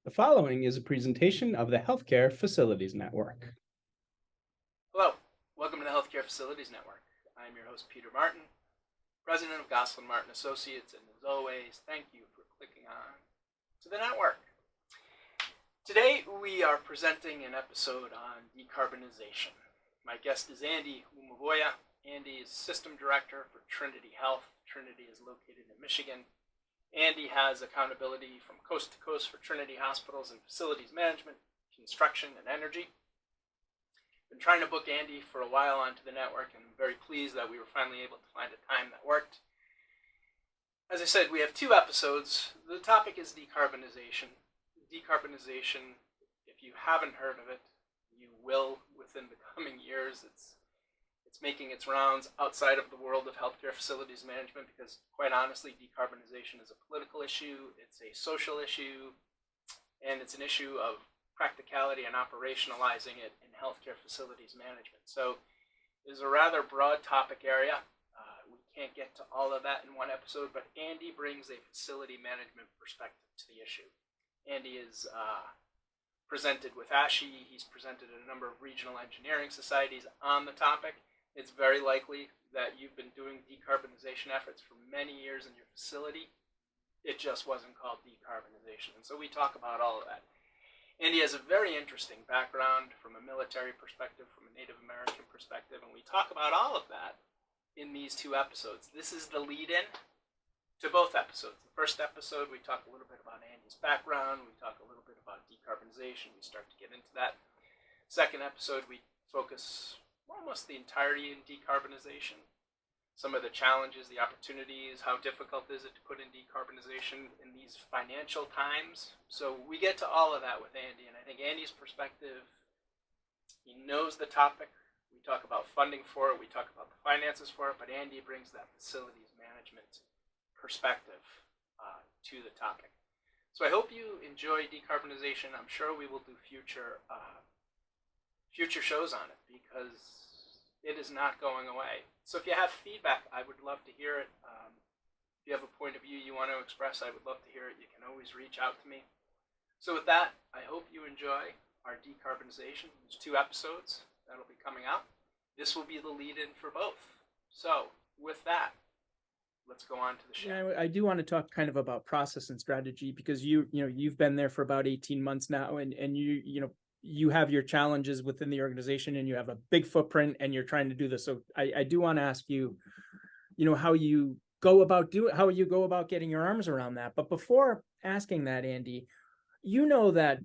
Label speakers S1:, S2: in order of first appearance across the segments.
S1: The following is a presentation of the Healthcare Facilities Network.
S2: Hello, welcome to the Healthcare Facilities Network. I'm your host, Peter Martin, president of Gosselin Martin Associates, and as always, thank you for clicking on to the network. Today, we are presenting an episode on decarbonization. My guest is Andy Woommavovah. Andy is system director for Trinity Health. Trinity is located in Michigan. Andy has accountability from coast to coast for Trinity hospitals and facilities management, construction, and energy. Been trying to book Andy for a while onto the network, and I'm very pleased that we were finally able to find a time that worked. As I said, we have two episodes. The topic is decarbonization. Decarbonization, if you haven't heard of it, you will within the coming years. It's making its rounds outside of the world of healthcare facilities management because, quite honestly, decarbonization is a political issue, it's a social issue, and it's an issue of practicality and operationalizing it in healthcare facilities management. So it is a rather broad topic area. We can't get to all of that in one episode, but Andy brings a facility management perspective to the issue. Andy is presented with ASHE. He's presented at a number of regional engineering societies on the topic. It's very likely that you've been doing decarbonization efforts for many years in your facility. It just wasn't called decarbonization. And so we talk about all of that. Andy has a very interesting background from a military perspective, from a Native American perspective, and we talk about all of that in these two episodes. This is the lead-in to both episodes. The first episode, we talk a little bit about Andy's background. We talk a little bit about decarbonization. We start to get into that. Second episode, we focus almost the entirety in decarbonization. Some of the challenges, the opportunities, how difficult is it to put in decarbonization in these financial times. So we get to all of that with Andy, and I think Andy's perspective, he knows the topic. We talk about funding for it, we talk about the finances for it, but Andy brings that facilities management perspective to the topic. So I hope you enjoy decarbonization. I'm sure we will do future shows on it because it is not going away. So if you have feedback, I would love to hear it. If you have a point of view you want to express, I would love to hear it. You can always reach out to me. So with that, I hope you enjoy our decarbonization. There's two episodes that'll be coming out. This will be the lead-in for both. So with that, let's go on to the show.
S1: Yeah, I do want to talk kind of about process and strategy because you've been there for about 18 months now, and you have your challenges within the organization and you have a big footprint and you're trying to do this. So I do want to ask you, how you go about getting your arms around that. But before asking that, Andy, that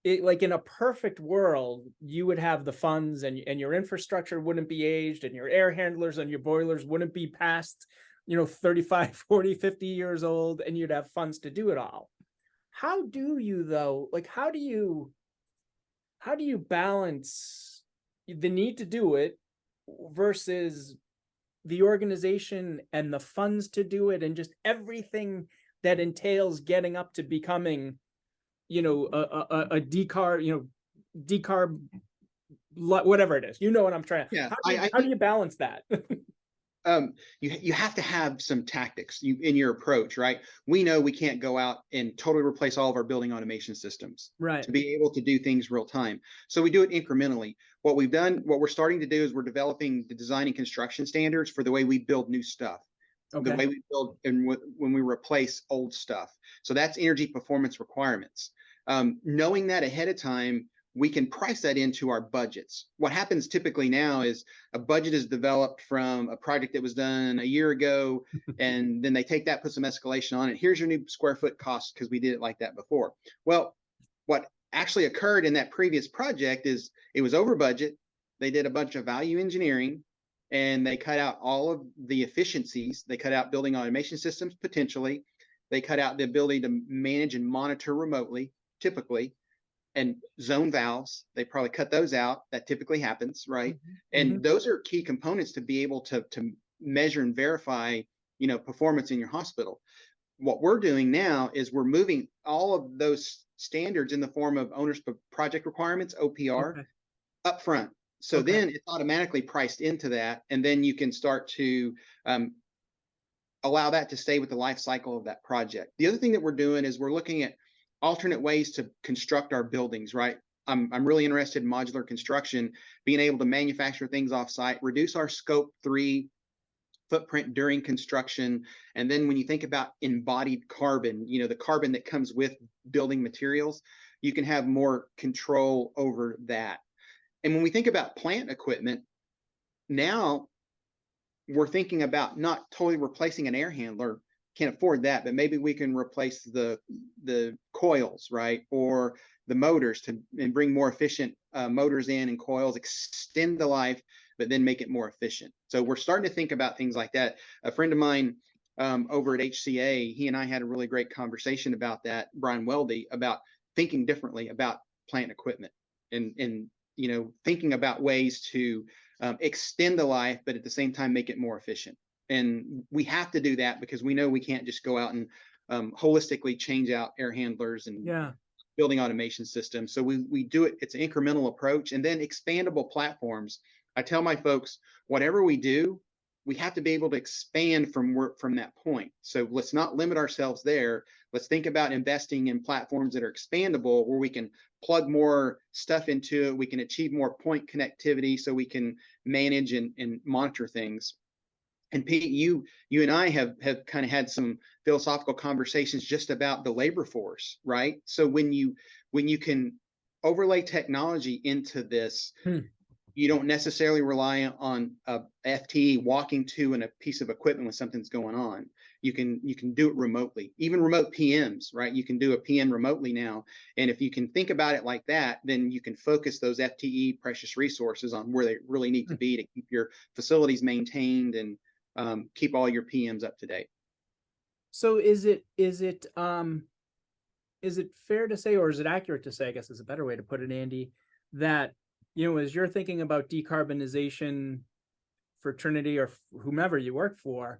S1: like in a perfect world, you would have the funds and your infrastructure wouldn't be aged and your air handlers and your boilers wouldn't be past, 35, 40, 50 years old, and you'd have funds to do it all. How do you though? Like, how do you balance the need to do it versus the organization and the funds to do it and just everything that entails getting up to becoming, a decarb, whatever it is, what I'm trying.
S3: Yeah,
S1: how do you balance that?
S3: You have to have some tactics in your approach, right? We know we can't go out and totally replace all of our building automation systems,
S1: right,
S3: to be able to do things real time. So we do it incrementally. What we're starting to do is we're developing the design and construction standards for the way we build new stuff, the way we build and when we replace old stuff. So that's energy performance requirements. Knowing that ahead of time, we can price that into our budgets. What happens typically now is a budget is developed from a project that was done a year ago, and then they take that, put some escalation on it. Here's your new square foot cost because we did it like that before. Well, what actually occurred in that previous project is it was over budget. They did a bunch of value engineering, and they cut out all of the efficiencies. They cut out building automation systems potentially. They cut out the ability to manage and monitor remotely, typically. And zone valves, they probably cut those out. That typically happens, right? And those are key components to be able to measure and verify, performance in your hospital. What we're doing now is we're moving all of those standards in the form of owner's project requirements, OPR, up front. So then it's automatically priced into that, and then you can start to allow that to stay with the life cycle of that project. The other thing that we're doing is we're looking at alternate ways to construct our buildings, right? I'm really interested in modular construction, being able to manufacture things off-site, reduce our scope 3 footprint during construction. And then when you think about embodied carbon, the carbon that comes with building materials, you can have more control over that. And when we think about plant equipment, now we're thinking about not totally replacing an air handler, can't afford that, but maybe we can replace the coils, right? Or the motors and bring more efficient motors in and coils, extend the life, but then make it more efficient. So we're starting to think about things like that. A friend of mine over at HCA, he and I had a really great conversation about that, Brian Weldy, about thinking differently about plant equipment and thinking about ways to extend the life, but at the same time make it more efficient. And we have to do that because we know we can't just go out and holistically change out air handlers and building automation systems. So we do it. It's an incremental approach, and then expandable platforms. I tell my folks, whatever we do, we have to be able to expand from that point. So let's not limit ourselves there. Let's think about investing in platforms that are expandable, where we can plug more stuff into it. We can achieve more point connectivity so we can manage and monitor things. And Pete, you and I have kind of had some philosophical conversations just about the labor force, right? So when you can overlay technology into this, you don't necessarily rely on a FTE walking to a piece of equipment when something's going on. You can do it remotely, even remote PMs, right? You can do a PM remotely now. And if you can think about it like that, then you can focus those FTE precious resources on where they really need to be to keep your facilities maintained and keep all your PMs up to date.
S1: So is it fair to say, or is it accurate to say, I guess is a better way to put it, Andy, that, as you're thinking about decarbonization for Trinity or whomever you work for,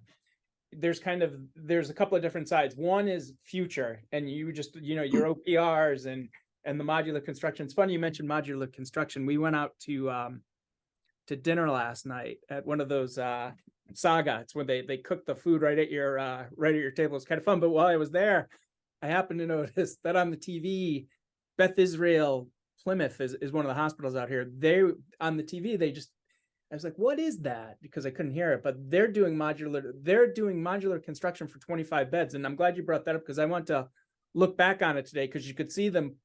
S1: there's a couple of different sides. One is future, and you just, your OPRs and the modular construction. It's funny you mentioned modular construction. We went out to dinner last night at one of those Saga. It's when they cook the food right at your table. It's kind of fun. But while I was there, I happened to notice that on the TV, Beth Israel Plymouth is one of the hospitals out here. They on the TV, I was like, what is that? Because I couldn't hear it, but they're doing modular construction for 25 beds. And I'm glad you brought that up, because I want to look back on it today, because you could see them,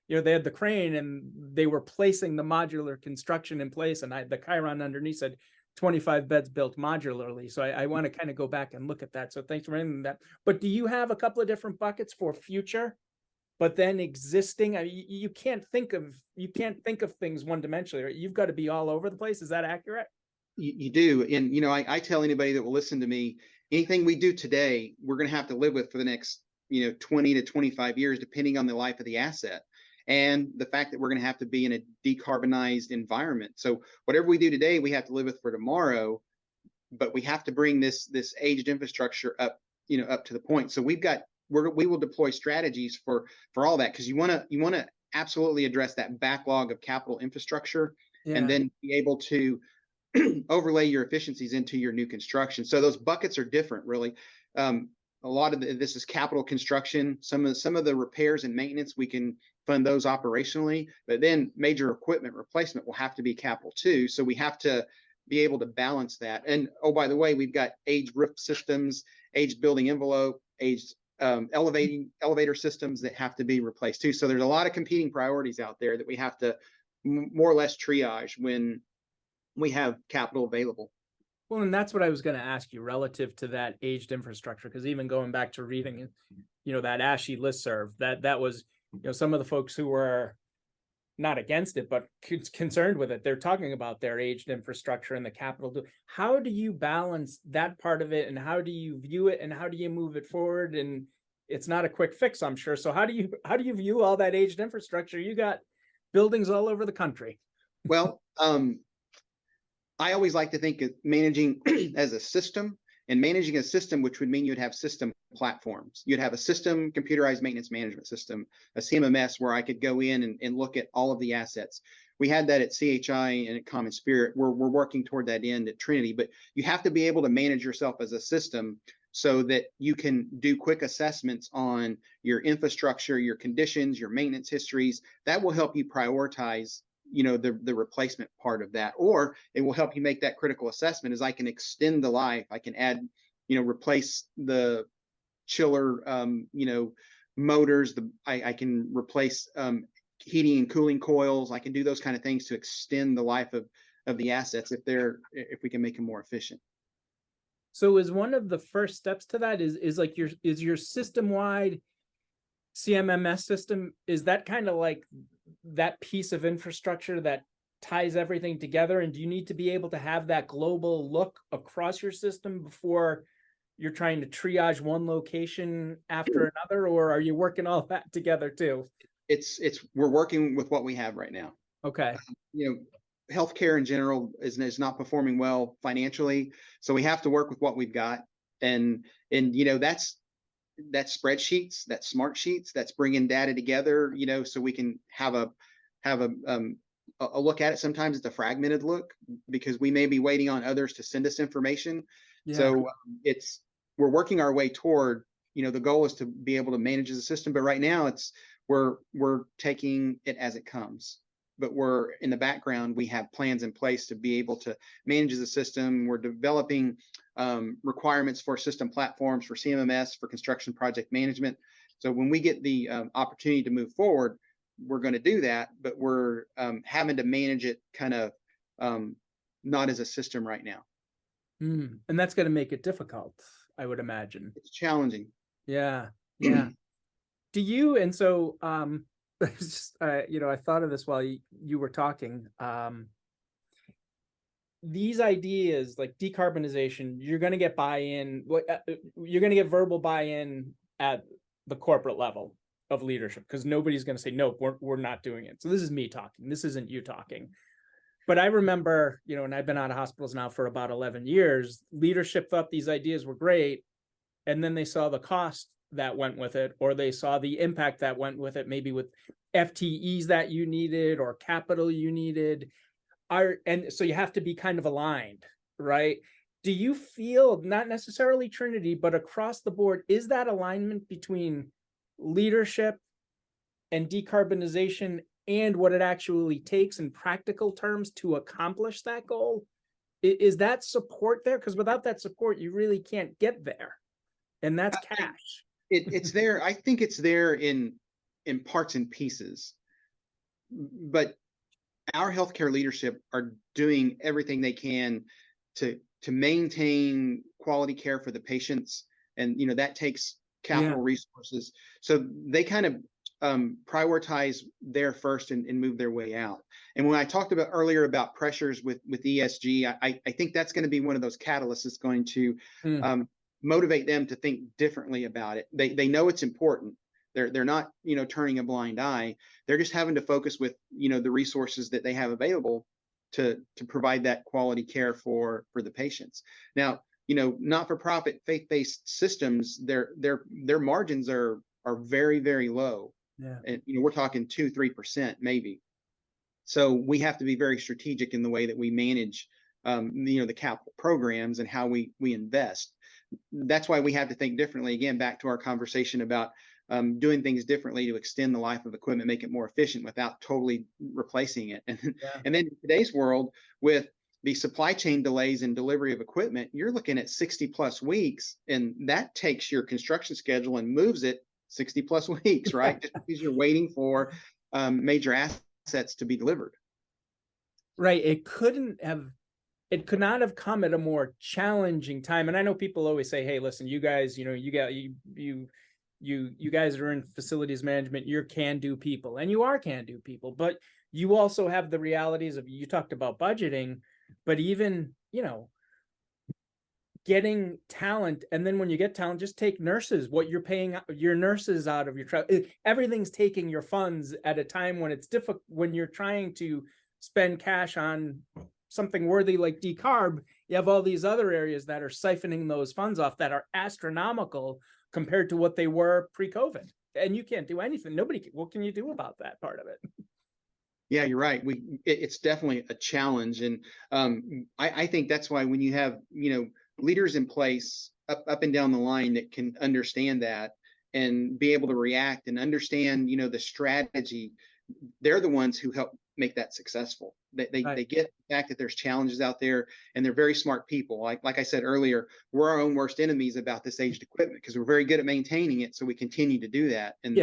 S1: they had the crane and they were placing the modular construction in place, and the Chiron underneath said 25 beds built modularly. So I want to kind of go back and look at that. So thanks for mentioning that. But do you have a couple of different buckets for future, but then existing? I mean, you can't think of things one dimensionally, right? You've got to be all over the place. Is that accurate?
S3: You do. And, I tell anybody that will listen to me, anything we do today, we're going to have to live with for the next, 20 to 25 years, depending on the life of the asset and the fact that we're going to have to be in a decarbonized environment. So whatever we do today, we have to live with for tomorrow, but we have to bring this aged infrastructure up, up to the point. So we will deploy strategies for all that, because you want to absolutely address that backlog of capital infrastructure, and then be able to overlay your efficiencies into your new construction. So those buckets are different, really. A lot of this is capital construction. Some of the repairs and maintenance, we can fund those operationally, but then major equipment replacement will have to be capital too. So we have to be able to balance that. And oh, by the way, we've got aged roof systems, aged building envelope, aged elevator systems that have to be replaced too. So there's a lot of competing priorities out there that we have to more or less triage when we have capital available.
S1: Well, and that's what I was going to ask you relative to that aged infrastructure, because even going back to reading, that ASHI listserv, that was, some of the folks who were not against it, but concerned with it, they're talking about their aged infrastructure and the capital. How do you balance that part of it, and how do you view it, and how do you move it forward? And it's not a quick fix, I'm sure. So how do you view all that aged infrastructure? You got buildings all over the country.
S3: Well, I always like to think of managing as a system, and managing a system, which would mean you'd have system platforms. You'd have a system, computerized maintenance management system, a CMMS, where I could go in and look at all of the assets. We had that at CHI and at Common Spirit. We're working toward that end at Trinity, but you have to be able to manage yourself as a system so that you can do quick assessments on your infrastructure, your conditions, your maintenance histories. That will help you prioritize, the replacement part of that, or it will help you make that critical assessment. As I can extend the life, I can add, replace the chiller, motors. I can replace heating and cooling coils. I can do those kind of things to extend the life of the assets if we can make them more efficient.
S1: So is one of the first steps to that is like your system-wide CMMS system, is that kind of like that piece of infrastructure that ties everything together? And do you need to be able to have that global look across your system before you're trying to triage one location after another, or are you working all that together too?
S3: We're working with what we have right now.
S1: Okay.
S3: Healthcare in general is not performing well financially, so we have to work with what we've got, and that's spreadsheets, that's smart sheets, that's bringing data together, so we can have a look at it. Sometimes it's a fragmented look because we may be waiting on others to send us information. Yeah. So we're working our way toward, the goal is to be able to manage the system, but right now we're taking it as it comes. But we're in the background, we have plans in place to be able to manage the system. We're developing requirements for system platforms, for CMMS, for construction project management. So when we get the opportunity to move forward, we're going to do that, but we're having to manage it kind of not as a system right now.
S1: And that's going to make it difficult, I would imagine.
S3: It's challenging.
S1: Yeah. Yeah. Do you, and so, just, I thought of this while you were talking. These ideas like decarbonization, you're going to get buy-in. You're going to get verbal buy-in at the corporate level of leadership, because nobody's going to say, no, we're not doing it. So this is me talking. This isn't you talking. But I remember, and I've been out of hospitals now for about 11 years, leadership thought these ideas were great. And then they saw the cost that went with it, or they saw the impact that went with it, maybe with FTEs that you needed or capital you needed. And so you have to be kind of aligned, right? Do you feel, not necessarily Trinity, but across the board, is that alignment between leadership and decarbonization and what it actually takes in practical terms to accomplish that goal? Is that support there? Because without that support, you really can't get there. And that's cash.
S3: It's there. I think it's there in parts and pieces, but our healthcare leadership are doing everything they can to maintain quality care for the patients, and that takes capital resources. So they kind of prioritize there first and move their way out. And when I talked about earlier about pressures with ESG, I think that's going to be one of those catalysts that's going to motivate them to think differently about it. They know it's important. They're not, turning a blind eye. They're just having to focus with, the resources that they have available to provide that quality care for the patients. Now, not-for-profit faith-based systems, their margins are very, very low. Yeah. And we're talking 2-3% maybe. So we have to be very strategic in the way that we manage the capital programs and how we invest. That's why we have to think differently. Again, back to our conversation about doing things differently to extend the life of equipment, make it more efficient without totally replacing it. And then in today's world, with the supply chain delays in delivery of equipment, you're looking at 60+ weeks, and that takes your construction schedule and moves it 60+ weeks, right? Just because you're waiting for major assets to be delivered.
S1: Right. It could not have come at a more challenging time. And I know people always say, hey, listen, you guys, you guys are in facilities management, you're can-do people, and you are can-do people, but you also have the realities of, you talked about budgeting, but even, getting talent. And then when you get talent, just take nurses, what you're paying your nurses out of your everything's taking your funds at a time when it's difficult, when you're trying to spend cash on something worthy like decarb. You have all these other areas that are siphoning those funds off that are astronomical compared to what they were pre-COVID, and you can't do anything. What can you do about that part of it?
S3: Yeah, you're right. It's definitely a challenge, and I think that's why when you have leaders in place up and down the line that can understand that and be able to react and understand, the strategy. They're the ones who help make that successful. They get the fact that there's challenges out there, and they're very smart people. Like I said earlier, we're our own worst enemies about this aged equipment because we're very good at maintaining it. So we continue to do that. And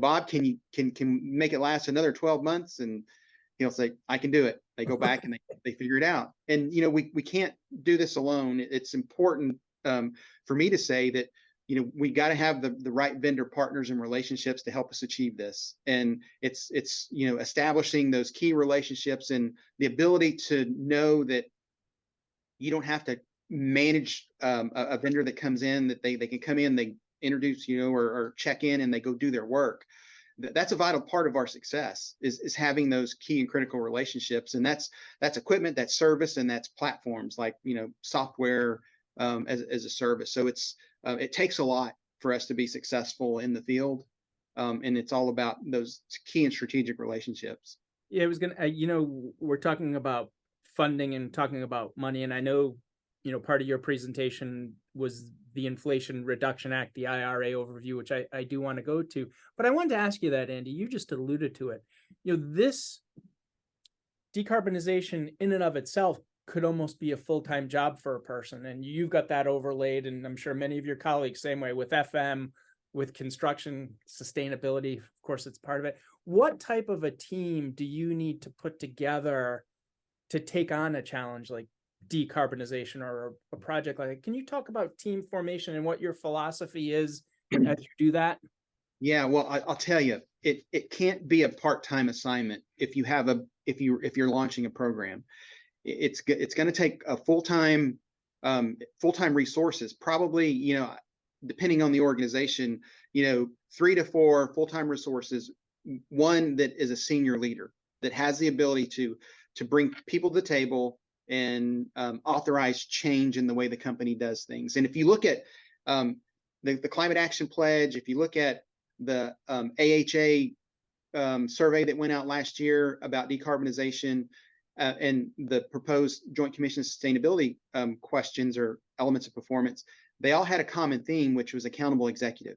S3: Bob, can you make it last another 12 months? And he'll say, I can do it. They go back and they figure it out. And, we can't do this alone. It's important for me to say that, we got to have the right vendor partners and relationships to help us achieve this. And it's establishing those key relationships and the ability to know that you don't have to manage a vendor that comes in, that they can come in, they introduce, or check in and they go do their work. That's a vital part of our success is having those key and critical relationships. And that's equipment, that's service, and that's platforms like, software as a service. So it takes a lot for us to be successful in the field. And it's all about those key and strategic relationships.
S1: Yeah, I was going to, we're talking about funding and talking about money. And I know, part of your presentation was the Inflation Reduction Act, the IRA overview, which I do want to go to. But I wanted to ask you that, Andy, you just alluded to it. This decarbonization in and of itself could almost be a full-time job for a person. And you've got that overlaid, and I'm sure many of your colleagues, same way with FM, with construction, sustainability, of course, it's part of it. What type of a team do you need to put together to take on a challenge like decarbonization or a project like that? Can you talk about team formation and what your philosophy is as you do that?
S3: Yeah, well, I'll tell you, it can't be a part-time assignment if you're launching a program. It's going to take a full-time resources, probably, depending on the organization, 3 to 4 full-time resources, one that is a senior leader that has the ability to bring people to the table and authorize change in the way the company does things. And if you look at the Climate Action Pledge, if you look at the AHA survey that went out last year about decarbonization, and the proposed Joint Commission Sustainability questions or elements of performance, they all had a common theme, which was accountable executive.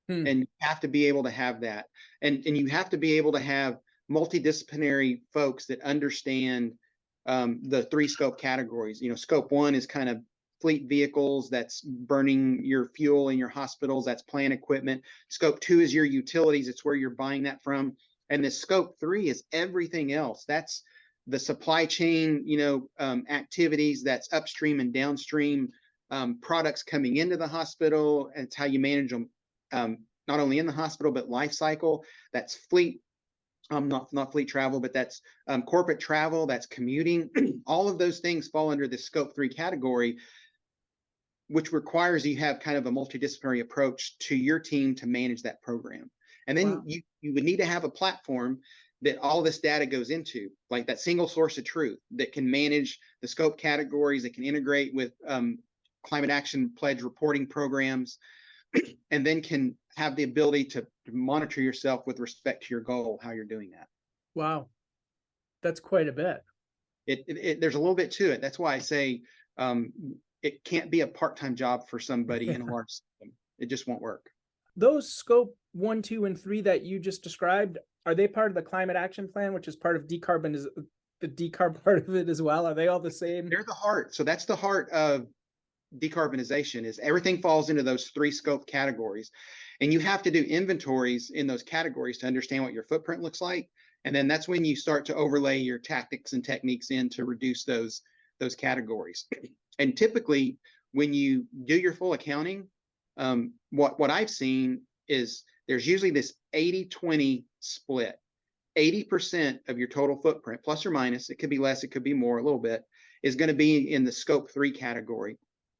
S3: And you have to be able to have that. And you have to be able to have multidisciplinary folks that understand the 3 scope categories. Scope 1 is kind of fleet vehicles, that's burning your fuel in your hospitals, that's plant equipment. Scope 2 is your utilities, it's where you're buying that from. And the Scope 3 is everything else. That's the supply chain, activities, that's upstream and downstream products coming into the hospital, and it's how you manage them, not only in the hospital, but life cycle. That's fleet, not fleet travel, but that's corporate travel, that's commuting. All of those things fall under the Scope 3 category, which requires you have kind of a multidisciplinary approach to your team to manage that program. And then you would need to have a platform that all this data goes into, like that single source of truth that can manage the scope categories, that can integrate with Climate Action Pledge reporting programs, and then can have the ability to monitor yourself with respect to your goal, how you're doing that.
S1: Wow. That's quite a bit.
S3: There's a little bit to it. That's why I say it can't be a part-time job for somebody in a large system. It just won't work.
S1: Those scope 1, 2, and 3 that you just described, are they part of the Climate Action Plan, which is part of the decarb part of it as well? Are they all the same?
S3: They're the heart. So that's the heart of decarbonization, is everything falls into those 3 scope categories. And you have to do inventories in those categories to understand what your footprint looks like. And then that's when you start to overlay your tactics and techniques in to reduce those categories. And typically, when you do your full accounting, what I've seen is there's usually this 80-20 split. 80% of your total footprint, plus or minus, it could be less, it could be more, a little bit, is going to be in the Scope 3 category.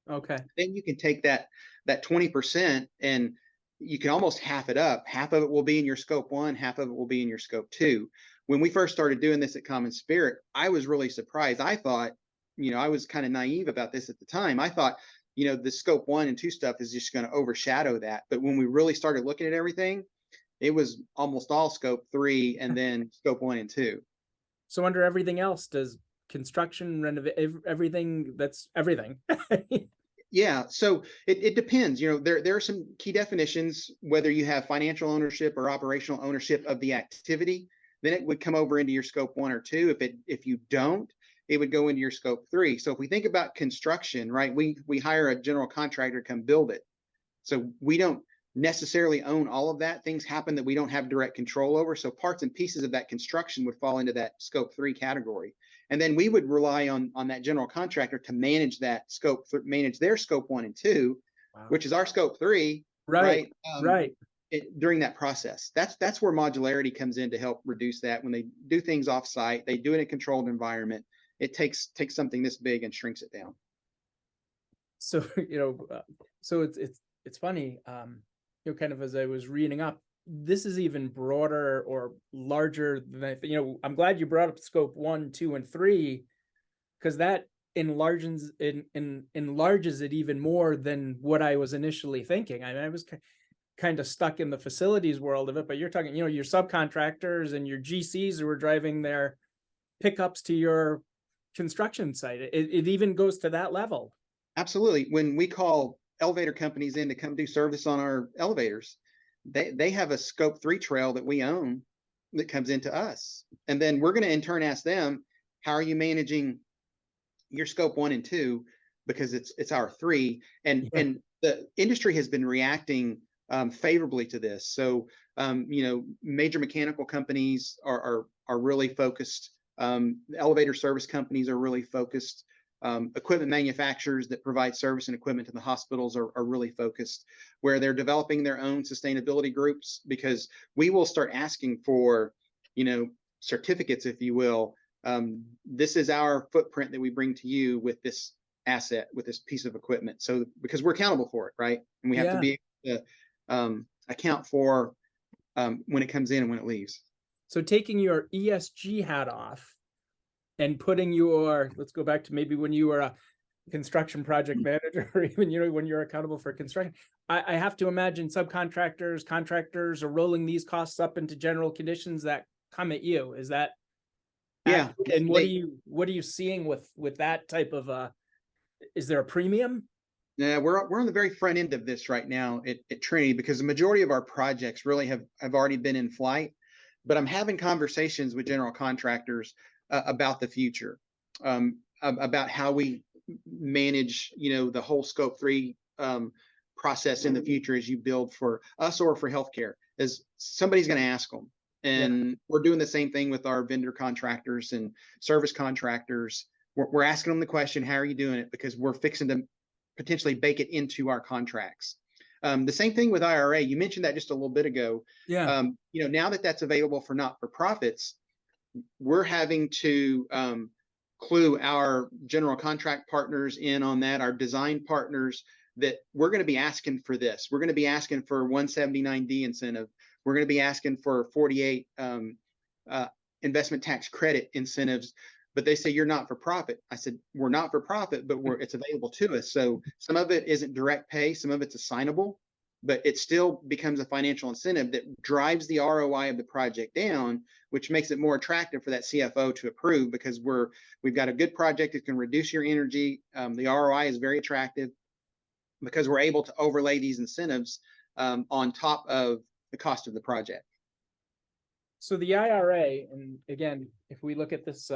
S1: Okay.
S3: Then you can take that 20% and you can almost half it up. Half of it will be in your Scope 1, half of it will be in your Scope 2. When we first started doing this at Common Spirit, I was really surprised. I thought, I was kind of naive about this at the time. I thought, the Scope 1 and 2 stuff is just going to overshadow that. But when we really started looking at everything, it was almost all Scope 3 and then Scope 1 and 2.
S1: So under everything else, does construction, renovate, everything, that's everything?
S3: Yeah, so it depends. There are some key definitions, whether you have financial ownership or operational ownership of the activity, then it would come over into your scope 1 or 2. If you don't, it would go into your scope 3. So if we think about construction, right, we hire a general contractor to come build it. So we don't necessarily own all of that. Things happen that we don't have direct control over. So parts and pieces of that construction would fall into that scope 3 category. And then we would rely on that general contractor to manage that scope, manage their scope 1 and 2,
S1: Wow.
S3: which is our scope 3,
S1: Right.
S3: right? During that process. That's where modularity comes in to help reduce that. When they do things offsite, they do it in a controlled environment. It takes something this big and shrinks it down.
S1: So, so it's funny, kind of as I was reading up, this is even broader or larger than I'm glad you brought up scope 1, 2, and 3, because that enlarges it even more than what I was initially thinking. I mean, I was kind of stuck in the facilities world of it, but you're talking, your subcontractors and your GCs who are driving their pickups to your construction site. It even goes to that level.
S3: Absolutely. When we call elevator companies in to come do service on our elevators, they have a scope 3 trail that we own that comes into us. And then we're going to in turn ask them, how are you managing your scope 1 and 2? Because it's our 3. And the industry has been reacting favorably to this. So, major mechanical companies are really focused. Elevator service companies are really focused. Equipment manufacturers that provide service and equipment to the hospitals are really focused, where they're developing their own sustainability groups, because we will start asking for, certificates, if you will. This is our footprint that we bring to you with this asset, with this piece of equipment. So because we're accountable for it, right? And we have to be able to account for when it comes in and when it leaves.
S1: So taking your ESG hat off and putting let's go back to maybe when you were a construction project manager, or even, when you're accountable for construction, I have to imagine subcontractors, contractors are rolling these costs up into general conditions that come at you. Is that?
S3: Yeah.
S1: And what are you seeing with that type of, is there a premium?
S3: Yeah, we're on the very front end of this right now at Trinity, because the majority of our projects really have already been in flight, but I'm having conversations with general contractors about the future, about how we manage, the whole scope 3 process in the future as you build for us or for healthcare, as somebody's going to ask them. And we're doing the same thing with our vendor contractors and service contractors. We're asking them the question, how are you doing it? Because we're fixing to potentially bake it into our contracts. The same thing with IRA. You mentioned that just a little bit ago. Now that that's available for not-for-profits, we're having to clue our general contract partners in on that, our design partners, that we're going to be asking for this. We're going to be asking for 179D incentive. We're going to be asking for 48 investment tax credit incentives. But they say, you're not for profit. I said, we're not for profit, but it's available to us. So some of it isn't direct pay, some of it's assignable, but it still becomes a financial incentive that drives the ROI of the project down, which makes it more attractive for that CFO to approve, because we've got a good project that can reduce your energy. The ROI is very attractive because we're able to overlay these incentives on top of the cost of the project.
S1: So the IRA, and again, if we look at this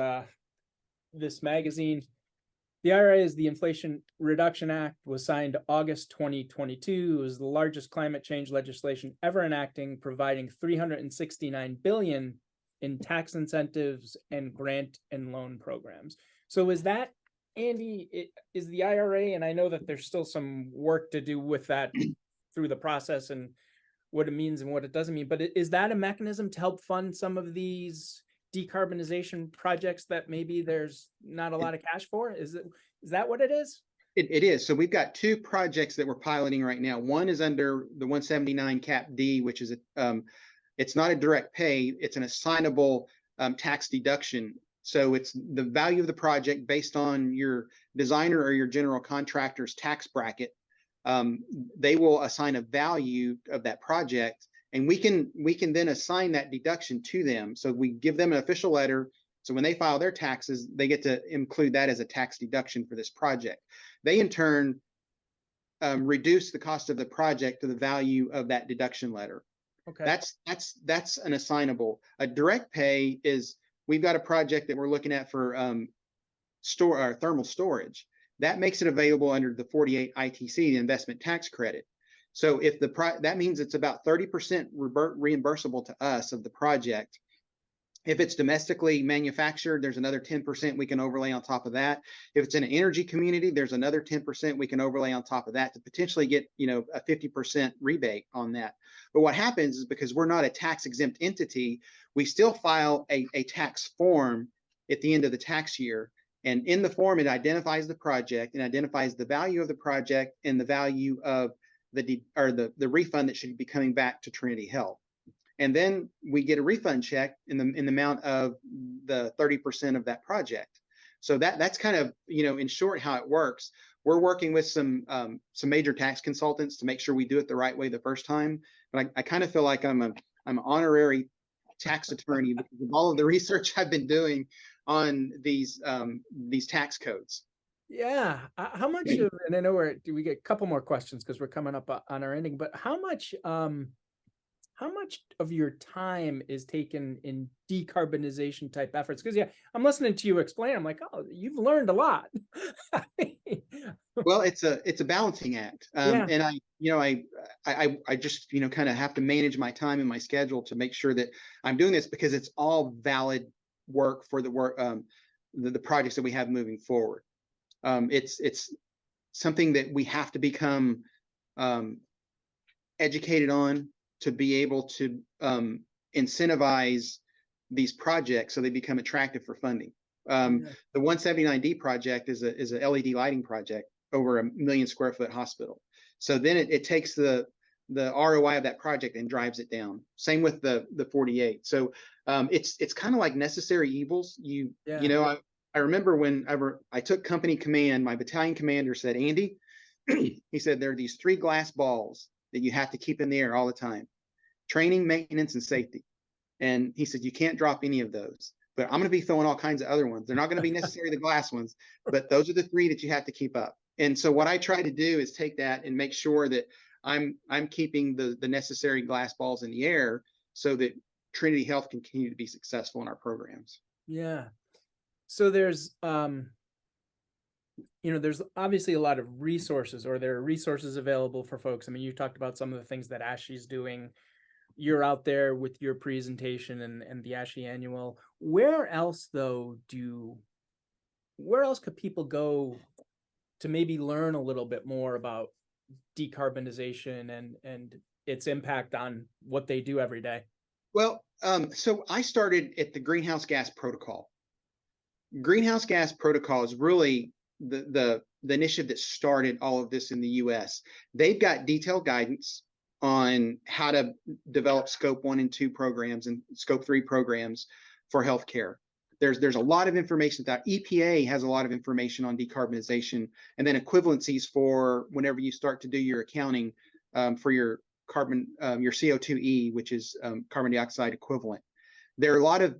S1: this magazine, the IRA is the Inflation Reduction Act, was signed August 2022. It was the largest climate change legislation ever enacting, providing $369 billion in tax incentives and grant and loan programs. So is that, Andy, is the IRA, and I know that there's still some work to do with that through the process and what it means and what it doesn't mean, but is that a mechanism to help fund some of these decarbonization projects that maybe there's not a lot of cash for? Is that what it is?
S3: It is. So we've got 2 projects that we're piloting right now. One is under the 179 Cap D, which is it's not a direct pay, it's an assignable tax deduction. So it's the value of the project based on your designer or your general contractor's tax bracket. They will assign a value of that project, and we can then assign that deduction to them. So we give them an official letter. So when they file their taxes, they get to include that as a tax deduction for this project. They in turn reduce the cost of the project to the value of that deduction letter.
S1: Okay.
S3: That's an assignable. A direct pay is, we've got a project that we're looking at for thermal storage. That makes it available under the 48 ITC, the investment tax credit. So if that means it's about 30% reimbursable to us of the project. If it's domestically manufactured, there's another 10% we can overlay on top of that. If it's in an energy community, there's another 10% we can overlay on top of that to potentially get, a 50% rebate on that. But what happens is, because we're not a tax exempt entity, we still file a tax form at the end of the tax year. And in the form, it identifies the project and identifies the value of the project and the value of the refund that should be coming back to Trinity Health. And then we get a refund check in the amount of the 30% of that project. So that's kind of, in short, how it works. We're working with some major tax consultants to make sure we do it the right way the first time. But I kind of feel like I'm an honorary tax attorney because of all of the research I've been doing on these tax codes.
S1: Yeah. How much of, and I know we get a couple more questions because we're coming up on our ending, but how much of your time is taken in decarbonization type efforts? Because I'm listening to you explain. I'm like, oh, you've learned a lot.
S3: Well, it's a balancing act, and I just kind of have to manage my time and my schedule to make sure that I'm doing this, because it's all valid work for the projects that we have moving forward. It's something that we have to become educated on, to be able to incentivize these projects so they become attractive for funding. The 179D project is a LED lighting project over 1 million square foot hospital. So then it takes the ROI of that project and drives it down. Same with the 48. So it's kind of like necessary evils. I remember when I took company command, my battalion commander said, Andy, he said, there are these 3 glass balls that you have to keep in the air all the time: training, maintenance, and safety. And he said, you can't drop any of those, but I'm going to be throwing all kinds of other ones. They're not going to be necessarily the glass ones, but those are the 3 that you have to keep up. And so what I try to do is take that and make sure that I'm keeping the necessary glass balls in the air so that Trinity Health can continue to be successful in our programs.
S1: Yeah. So there's there's obviously a lot of resources, or there are resources available for folks. I mean, you talked about some of the things that ASHI's doing. You're out there with your presentation and the ASHI annual. Where else could people go to maybe learn a little bit more about decarbonization and its impact on what they do every day?
S3: Well, so I started at the Greenhouse Gas Protocol. Greenhouse Gas Protocol is really the initiative that started all of this in the US. They've got detailed guidance on how to develop scope 1 and 2 programs and scope 3 programs for healthcare. There's a lot of information that EPA has a lot of information on decarbonization, and then equivalencies for whenever you start to do your accounting for your your CO2e, which is carbon dioxide equivalent. There are a lot of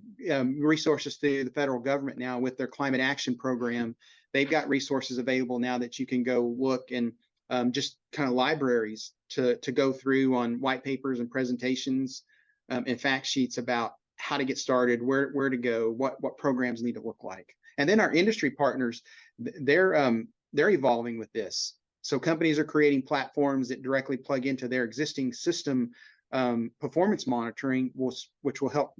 S3: resources through the federal government now with their climate action program. They've got resources available now that you can go look, and just kind of libraries to go through on white papers and presentations and fact sheets about how to get started, where to go, what programs need to look like. And then our industry partners, they're evolving with this. So companies are creating platforms that directly plug into their existing system performance monitoring, which will help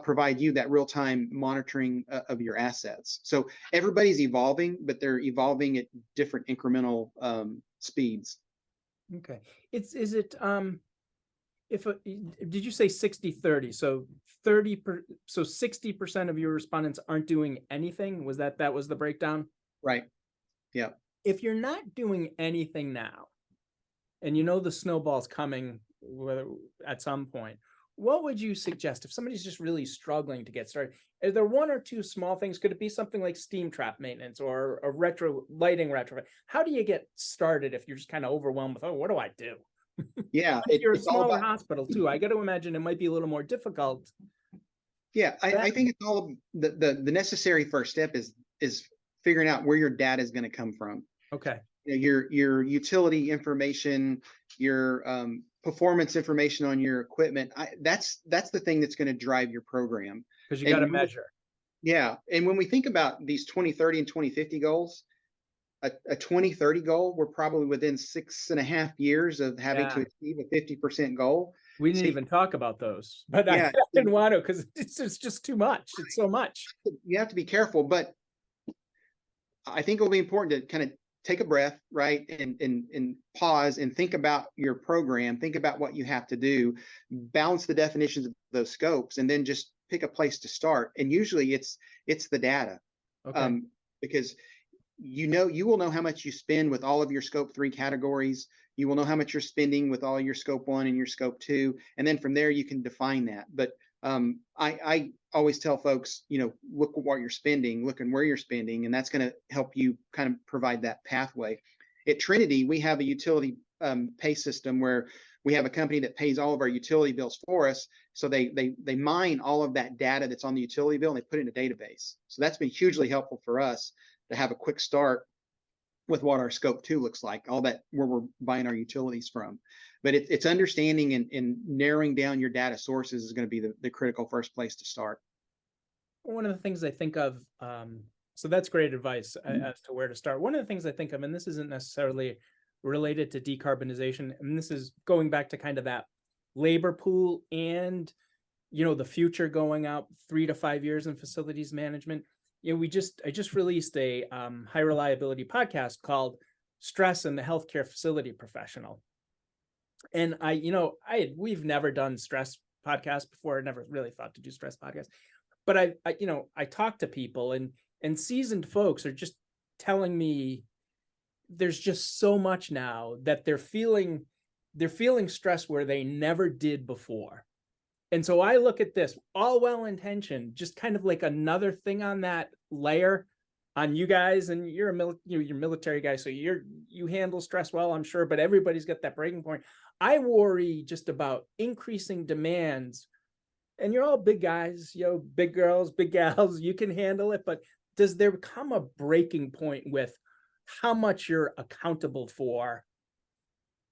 S3: provide you that real-time monitoring of your assets. So everybody's evolving, but they're evolving at different incremental speeds.
S1: Okay. Did you say 60-30? So 60% of your respondents aren't doing anything? Was that was the breakdown?
S3: Right. Yeah.
S1: If you're not doing anything now, and the snowball's coming at some point, what would you suggest if somebody's just really struggling to get started? Is there 1 or 2 small things? Could it be something like steam trap maintenance or a lighting retrofit? How do you get started if you're just kind of overwhelmed with, what do I do?
S3: Yeah,
S1: if you're a smaller hospital too, I got to imagine it might be a little more difficult.
S3: Yeah, I think it's all the necessary first step is figuring out where your data is going to come from.
S1: Okay.
S3: your utility information, your performance information on your equipment. That's the thing that's going to drive your program.
S1: Because you got to measure.
S3: Yeah. And when we think about these 2030 and 2050 goals, a 2030 goal, we're probably within 6.5 years of having to achieve a 50% goal.
S1: We didn't even talk about those, but I didn't want to, because it's just too much. It's so much.
S3: You have to be careful, but I think it'll be important to kind of take a breath, right? And pause and think about your program, think about what you have to do, balance the definitions of those scopes, and then just pick a place to start. And usually it's the data.
S1: Okay.
S3: Because you will know how much you spend with all of your scope 3 categories. You will know how much you're spending with all your scope 1 and your scope 2. And then from there, you can define that. But I always tell folks, look at what you're spending, look at where you're spending, and that's going to help you kind of provide that pathway. At Trinity, we have a utility pay system where we have a company that pays all of our utility bills for us. So they mine all of that data that's on the utility bill and they put it in a database. So that's been hugely helpful for us to have a quick start with what our scope 2 looks like, all that where we're buying our utilities from. But it's understanding and narrowing down your data sources is going to be the critical first place to start.
S1: One of the things I think of, so that's great advice as to where to start. One of the things I think of, and this isn't necessarily related to decarbonization, and this is going back to kind of that labor pool and, the future going out 3 to 5 years in facilities management. I just released a high reliability podcast called Stress and the Healthcare Facility Professional. And we've never done stress podcasts before. I never really thought to do stress podcasts, but I talk to people and seasoned folks are just telling me there's just so much now that they're feeling stress where they never did before. And so I look at this all well-intentioned, just kind of like another thing on that layer on you guys. And you're you're military guy, so you handle stress well, I'm sure, but everybody's got that breaking point. I worry just about increasing demands, and you're all big guys, big girls, big gals, you can handle it. But does there come a breaking point with how much you're accountable for?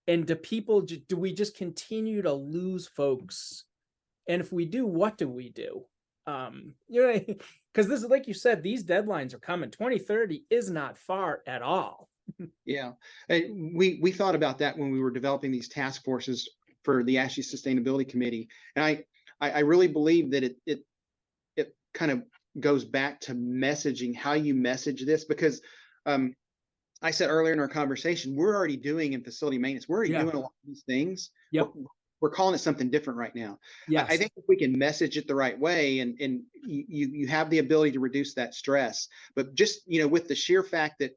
S1: And do we just continue to lose folks? And if we do, what do we do? Because this is, like you said, these deadlines are coming. 2030 is not far at all.
S3: Yeah. We thought about that when we were developing these task forces for the ASHI Sustainability Committee. And I really believe that it kind of goes back to messaging, how you message this, because I said earlier in our conversation, we're already doing in facility maintenance, we're already doing a lot of these things.
S1: Yep.
S3: We're calling it something different right now.
S1: Yes.
S3: I think if we can message it the right way and you have the ability to reduce that stress, but just, with the sheer fact that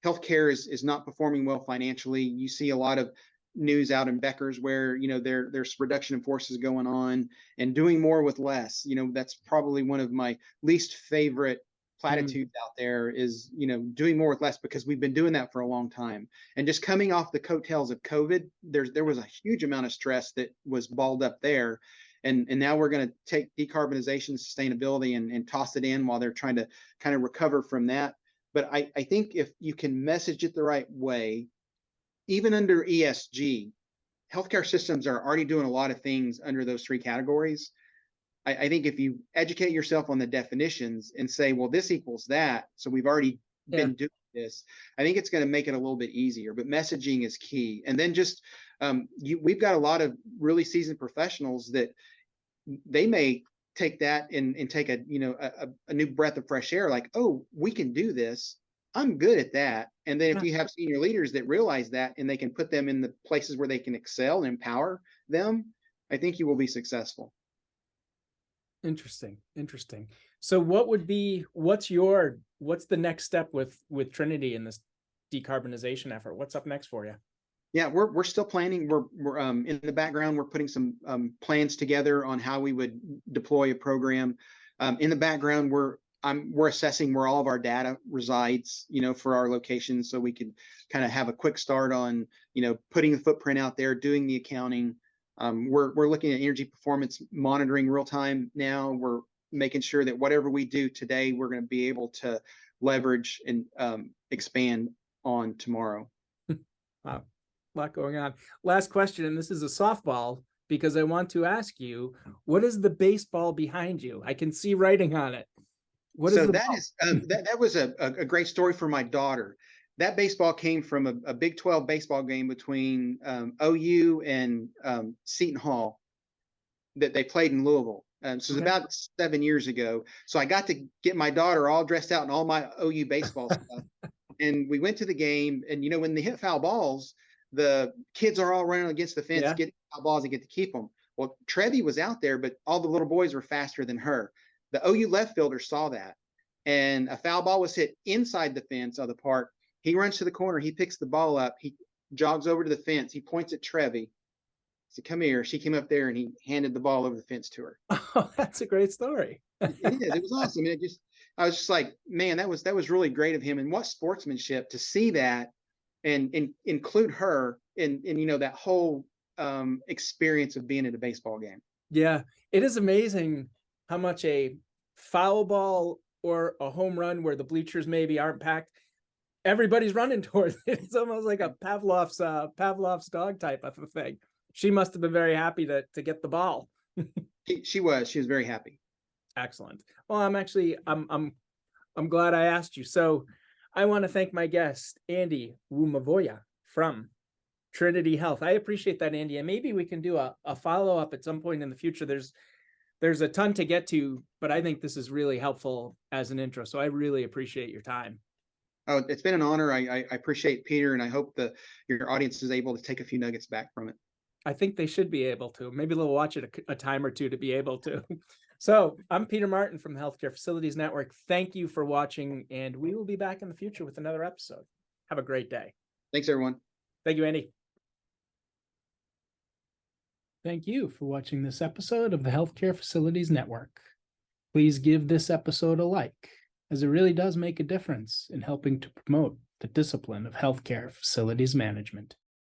S3: healthcare is not performing well financially, you see a lot of news out in Becker's where, there's reduction in forces going on and doing more with less. That's probably one of my least favorite platitudes out there is, doing more with less, because we've been doing that for a long time. And just coming off the coattails of COVID, there was a huge amount of stress that was balled up there. And now we're going to take decarbonization, sustainability and toss it in while they're trying to kind of recover from that. But I think if you can message it the right way, even under ESG, healthcare systems are already doing a lot of things under those 3 categories. I think if you educate yourself on the definitions and say, well, this equals that, so we've already been doing this, I think it's going to make it a little bit easier. But messaging is key. And then just we've got a lot of really seasoned professionals that they may take that and take a new breath of fresh air, like, oh, we can do this. I'm good at that. And then if you have senior leaders that realize that and they can put them in the places where they can excel and empower them, I think you will be successful.
S1: Interesting. So what's the next step with Trinity in this decarbonization effort? What's up next for you?
S3: Yeah, we're still planning. We're in the background. We're putting some plans together on how we would deploy a program. In the background, we're assessing where all of our data resides, for our locations, so we could kind of have a quick start on, putting the footprint out there, doing the accounting. We're looking at energy performance monitoring real time now. We're making sure that whatever we do today, we're going to be able to leverage and expand on tomorrow.
S1: Wow, a lot going on. Last question, and this is a softball because I want to ask you, what is the baseball behind you? I can see writing on it. What is
S3: So
S1: the
S3: that
S1: ball?
S3: is that was a great story for my daughter. That baseball came from a Big 12 baseball game between OU and Seton Hall that they played in Louisville. So it was
S1: Okay.
S3: about 7 years ago. So I got to get my daughter all dressed out in all my OU baseball stuff. And we went to the game. And, when they hit foul balls, the kids are all running against the fence,
S1: Yeah.
S3: get foul balls and get to keep them. Well, Trevi was out there, but all the little boys were faster than her. The OU left fielder saw that. And a foul ball was hit inside the fence of the park. He runs to the corner. He picks the ball up. He jogs over to the fence. He points at Trevi. He said, "Come here." She came up there and he handed the ball over the fence to her.
S1: Oh, that's a great story.
S3: It is. It was awesome. And I was just like, man, that was really great of him. And what sportsmanship to see that and include her in that whole experience of being at a baseball game.
S1: Yeah, it is amazing how much a foul ball or a home run where the bleachers maybe aren't packed, everybody's running towards it. It's almost like a Pavlov's dog type of a thing. She must have been very happy to get the ball.
S3: She was very happy.
S1: Excellent. Well, I'm glad I asked you. So I want to thank my guest, Andy Woommavovah from Trinity Health. I appreciate that, Andy. And maybe we can do a follow-up at some point in the future. There's a ton to get to, but I think this is really helpful as an intro. So I really appreciate your time.
S3: Oh, it's been an honor. I appreciate Peter, and I hope your audience is able to take a few nuggets back from it.
S1: I think they should be able to. Maybe they'll watch it a time or two to be able to. So I'm Peter Martin from the Healthcare Facilities Network. Thank you for watching, and we will be back in the future with another episode. Have a great day.
S3: Thanks, everyone.
S1: Thank you, Andy. Thank you for watching this episode of the Healthcare Facilities Network. Please give this episode a like, as it really does make a difference in helping to promote the discipline of healthcare facilities management.